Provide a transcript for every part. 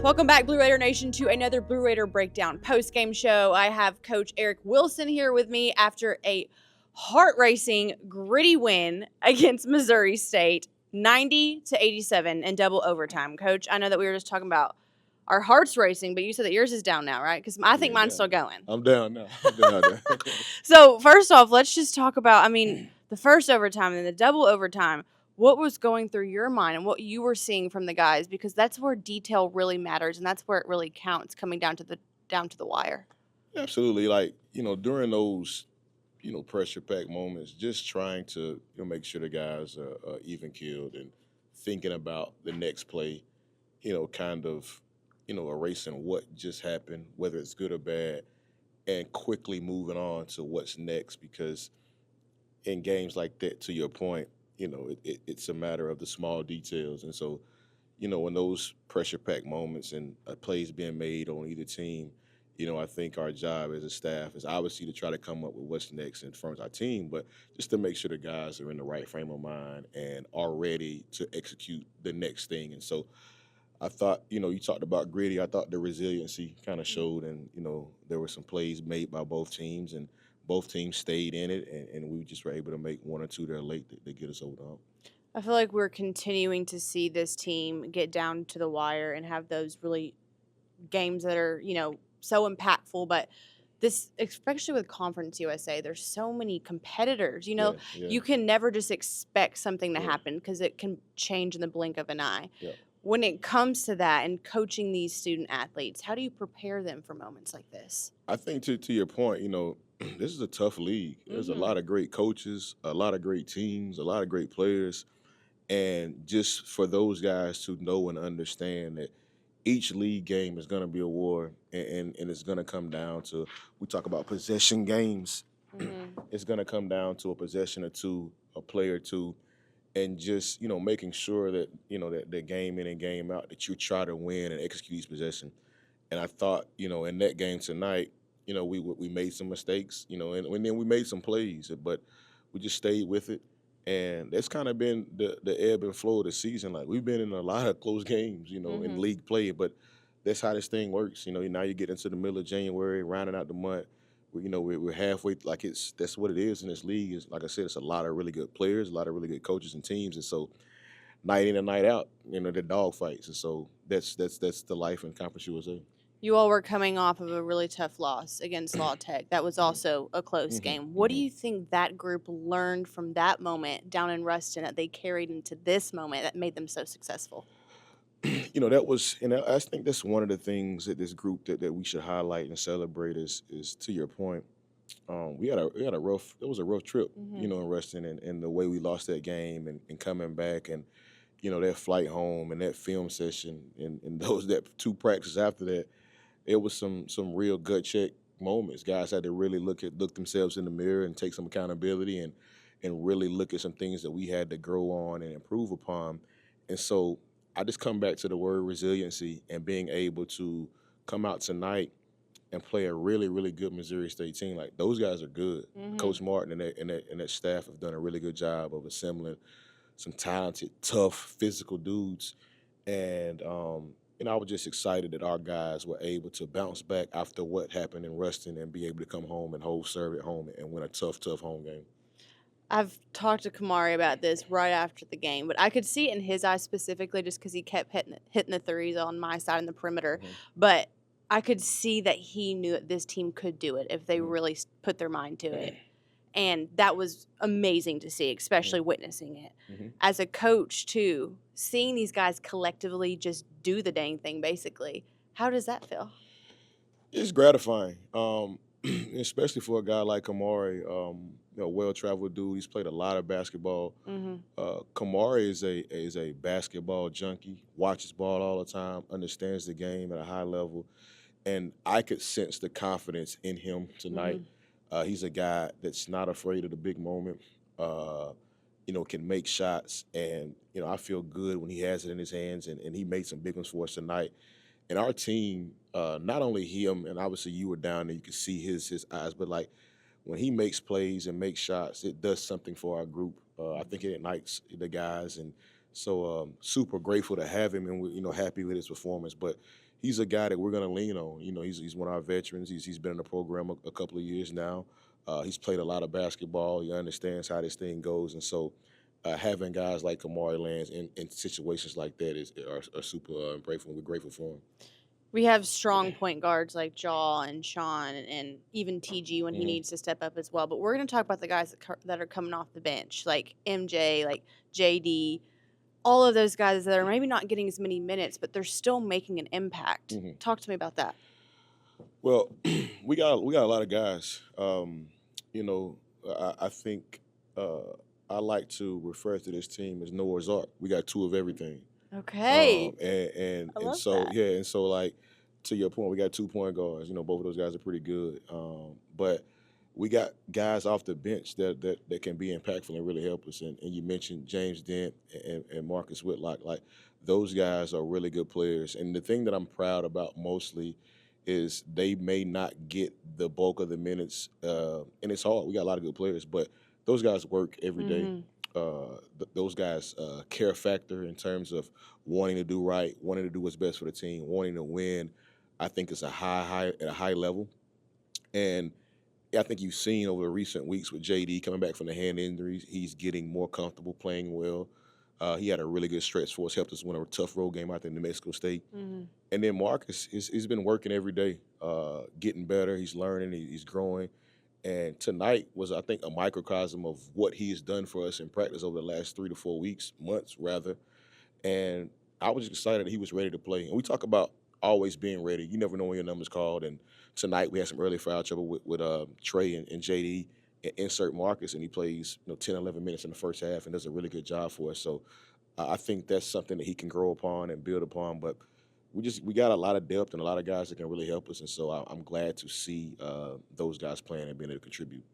Welcome back, Blue Raider Nation, to another Blue Raider Breakdown post-game show. I have Coach Eric Wilson here with me after a heart-racing, gritty win against Missouri State, 90-87 in double overtime. Coach, I know that we were just talking about our hearts racing, but you said that yours is down now, right? Because I think mine's still going. I'm down now. So first off, let's just talk about, the first overtime and the double overtime. What was going through your mind and what you were seeing from the guys? Because that's where detail really matters, and that's where it really counts, coming down to the wire. Absolutely. During those, pressure-packed moments, just trying to make sure the guys are even keeled and thinking about the next play, kind of, erasing what just happened, whether it's good or bad, and quickly moving on to what's next. Because in games like that, to your point, it's a matter of the small details. And so, when those pressure-packed moments and plays being made on either team, I think our job as a staff is obviously to try to come up with what's next in front of our team, but just to make sure the guys are in the right frame of mind and are ready to execute the next thing. And so I thought, you talked about gritty. I thought the resiliency kind of showed, and, there were some plays made by both teams, and both teams stayed in it, and we just were able to make one or two there late to get us over the hump. I feel like we're continuing to see this team get down to the wire and have those really games that are, so impactful. But this, especially with Conference USA, there's so many competitors. Yeah. You can never just expect something to happen because it can change in the blink of an eye. Yeah. When it comes to that and coaching these student athletes, how do you prepare them for moments like this? I think to your point, this is a tough league. There's a lot of great coaches, a lot of great teams, a lot of great players. And just for those guys to know and understand that each league game is going to be a war, and it's going to come down to, we talk about possession games. It's going to come down to a possession or two, a play or two, and just, making sure that, that game in and game out, that you try to win and execute each possession. And I thought, in that game tonight, we made some mistakes, and then we made some plays, but we just stayed with it. And that's kind of been the ebb and flow of the season. Like, we've been in a lot of close games, in league play, but that's how this thing works. Now you get into the middle of January, rounding out the month. We're halfway. That's what it is in this league. Is, like I said, it's a lot of really good players, a lot of really good coaches and teams, and so night in and night out, the dog fights, and so that's the life in Conference USA. You all were coming off of a really tough loss against Law Tech. That was also a close game. What do you think that group learned from that moment down in Ruston that they carried into this moment that made them so successful? That was, and I think that's one of the things that this group that we should highlight and celebrate is to your point. It was a rough trip, in Ruston, and the way we lost that game and coming back, and that flight home and that film session and that two practices after that. It was some real gut check moments. Guys had to really look themselves in the mirror and take some accountability and really look at some things that we had to grow on and improve upon. And so I just come back to the word resiliency and being able to come out tonight and play a really, really good Missouri State team. Like, those guys are good. Coach Martin and that staff have done a really good job of assembling some talented, tough, physical dudes. And I was just excited that our guys were able to bounce back after what happened in Ruston and be able to come home and hold serve at home and win a tough home game. I've talked to Kamari about this right after the game, but I could see it in his eyes specifically just because he kept hitting the threes on my side in the perimeter. But I could see that he knew that this team could do it if they really put their mind to it. And that was amazing to see, especially witnessing it. As a coach, too, seeing these guys collectively just do the dang thing, basically. How does that feel? It's gratifying, especially for a guy like Kamari, well-traveled dude. He's played a lot of basketball. Kamari is a basketball junkie, watches ball all the time, understands the game at a high level, and I could sense the confidence in him tonight. He's a guy that's not afraid of the big moment, can make shots. And, I feel good when he has it in his hands, and he made some big ones for us tonight. And our team, not only him, and obviously you were down there, you could see his eyes, but, like, when he makes plays and makes shots, it does something for our group. I think it ignites the guys, and So super grateful to have him, and we're happy with his performance. But he's a guy that we're going to lean on. He's one of our veterans. He's been in the program a couple of years now. He's played a lot of basketball. He understands how this thing goes, and so having guys like Kamari Lands in situations like that are super grateful. We're grateful for him. We have strong point guards like Jaw and Sean and even TG when he needs to step up as well. But we're going to talk about the guys that are coming off the bench, like MJ, like JD, all of those guys that are maybe not getting as many minutes, but they're still making an impact. Talk to me about that. Well, we got a lot of guys. I think I like to refer to this team as Noah's Ark. We got two of everything. Okay. And so that. yeah, and so like to your point, we got 2 point guards. Both of those guys are pretty good. But we got guys off the bench that can be impactful and really help us. And you mentioned James Dent and Marcus Whitlock. Like those guys are really good players. And the thing that I'm proud about mostly is they may not get the bulk of the minutes, and it's hard. We got a lot of good players, but those guys work every day. Those guys care factor in terms of wanting to do right, wanting to do what's best for the team, wanting to win. I think it's at a high level, and I think you've seen over the recent weeks with JD coming back from the hand injuries, he's getting more comfortable playing well. He had a really good stretch for us, helped us win a tough road game out there in New Mexico State. And then Marcus, he's been working every day, getting better. He's learning, he's growing. And tonight was, I think, a microcosm of what he has done for us in practice over the last 3 to 4 weeks, months rather. And I was excited that he was ready to play. And we talk about always being ready. You never know when your number's called. And tonight we had some early foul trouble with Trey and JD. And insert Marcus, and he plays 10, 11 minutes in the first half and does a really good job for us. So I think that's something that he can grow upon and build upon. But we got a lot of depth and a lot of guys that can really help us, and so I'm glad to see those guys playing and being able to contribute.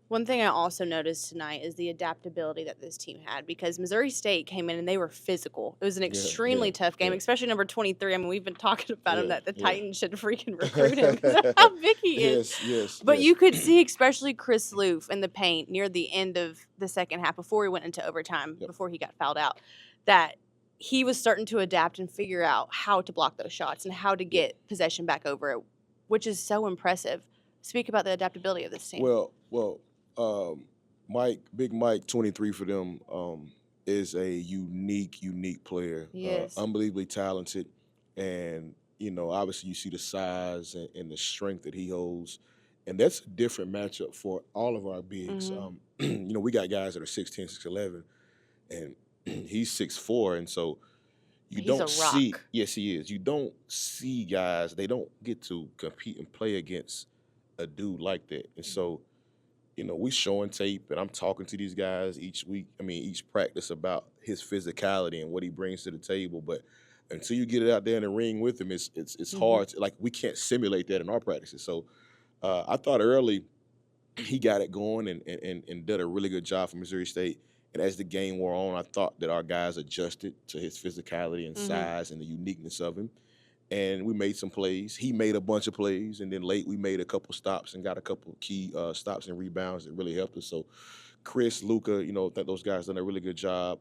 One thing I also noticed tonight is the adaptability that this team had, because Missouri State came in and they were physical. It was an extremely tough game, especially number 23. I mean, we've been talking about him that the Titans should freaking recruit him because of how big he is. But you could see, especially Chris Loof in the paint near the end of the second half before we went into overtime, before he got fouled out, that he was starting to adapt and figure out how to block those shots and how to get possession back over it, which is so impressive. Speak about the adaptability of this team. Well, Big Mike, 23 for them, is a unique player. Yes. Unbelievably talented, and obviously you see the size and the strength that he holds, and that's a different matchup for all of our bigs. We got guys that are 6'10", 6'11", and he's 6'4", and so he's a rock. Yes, he is. You don't see guys, they don't get to compete and play against a dude like that. And so, we showing tape, and I'm talking to these guys each practice about his physicality and what he brings to the table. But until you get it out there in the ring with him, it's hard. We can't simulate that in our practices. So I thought early he got it going and did a really good job for Missouri State. And as the game wore on, I thought that our guys adjusted to his physicality and size and the uniqueness of him. And we made some plays. He made a bunch of plays. And then late we made a couple stops and got a couple key stops and rebounds that really helped us. So Chris, Luca, I think those guys done a really good job.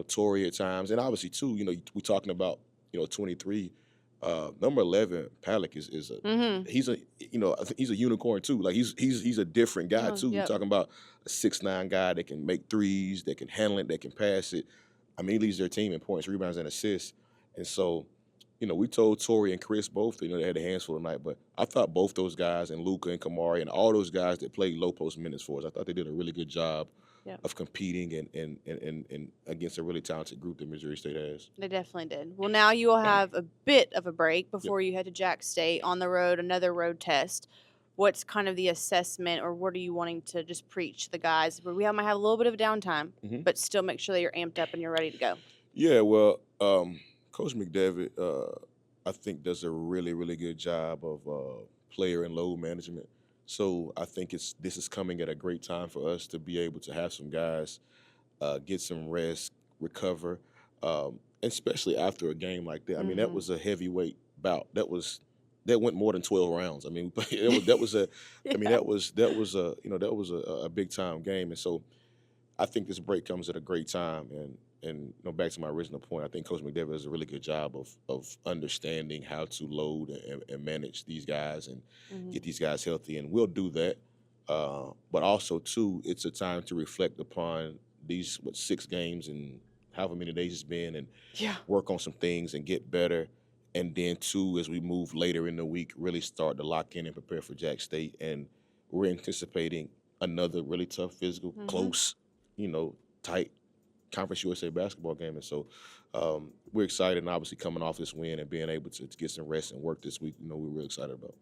Torrey at times. And obviously, too, we're talking about, 23. Number 11, Palick is a he's a unicorn too. Like he's a different guy too. We're talking about a 6'9" guy that can make threes, that can handle it, that can pass it. I mean, he leads their team in points, rebounds, and assists. And so, we told Torrey and Chris both, they had a hands full tonight, but I thought both those guys and Luca and Kamari and all those guys that played low post minutes for us, I thought they did a really good job of competing and against a really talented group that Missouri State has. They definitely did. Well, now you will have a bit of a break before you head to Jack State on the road, another road test. What's kind of the assessment, or what are you wanting to just preach to the guys? We might have a little bit of downtime, but still make sure that you're amped up and you're ready to go. Yeah, well, Coach McDevitt, I think, does a really, really good job of player and load management. So I think this is coming at a great time for us to be able to have some guys get some rest, recover, especially after a game like that. I mean, that was a heavyweight bout. That went more than 12 rounds. I mean, that was a big time game, and so I think this break comes at a great time. back to my original point, I think Coach McDevitt does a really good job of understanding how to load and manage these guys and get these guys healthy, and we'll do that. But also, too, it's a time to reflect upon these 6 games and however many days it's been, and work on some things and get better. And then, too, as we move later in the week, really start to lock in and prepare for Jack State. And we're anticipating another really tough, physical, close, tight Conference USA basketball game. And so we're excited, and obviously coming off this win and being able to get some rest and work this week, we're really excited about.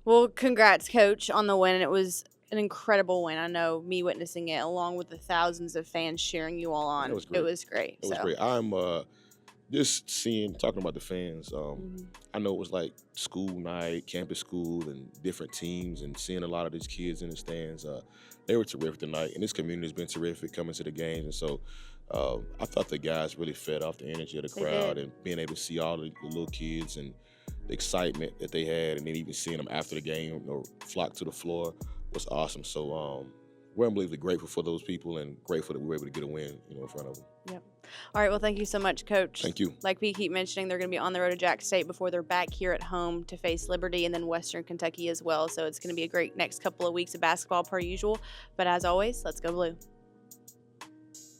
Well, congrats, Coach, on the win. It was an incredible win. I know me witnessing it along with the thousands of fans cheering you all on. It was great. It was great. I'm just talking about the fans. I know it was like school night, campus school, and different teams, and seeing a lot of these kids in the stands. They were terrific tonight, and this community has been terrific coming to the games. And so I thought the guys really fed off the energy of the crowd, and being able to see all the little kids and the excitement that they had, and then even seeing them after the game flock to the floor was awesome. So we're unbelievably grateful for those people, and grateful that we were able to get a win, in front of them. Yep. All right. Well, thank you so much, Coach. Thank you. Like we keep mentioning, they're going to be on the road to Jack State before they're back here at home to face Liberty and then Western Kentucky as well. So it's going to be a great next couple of weeks of basketball per usual. But as always, let's go Blue.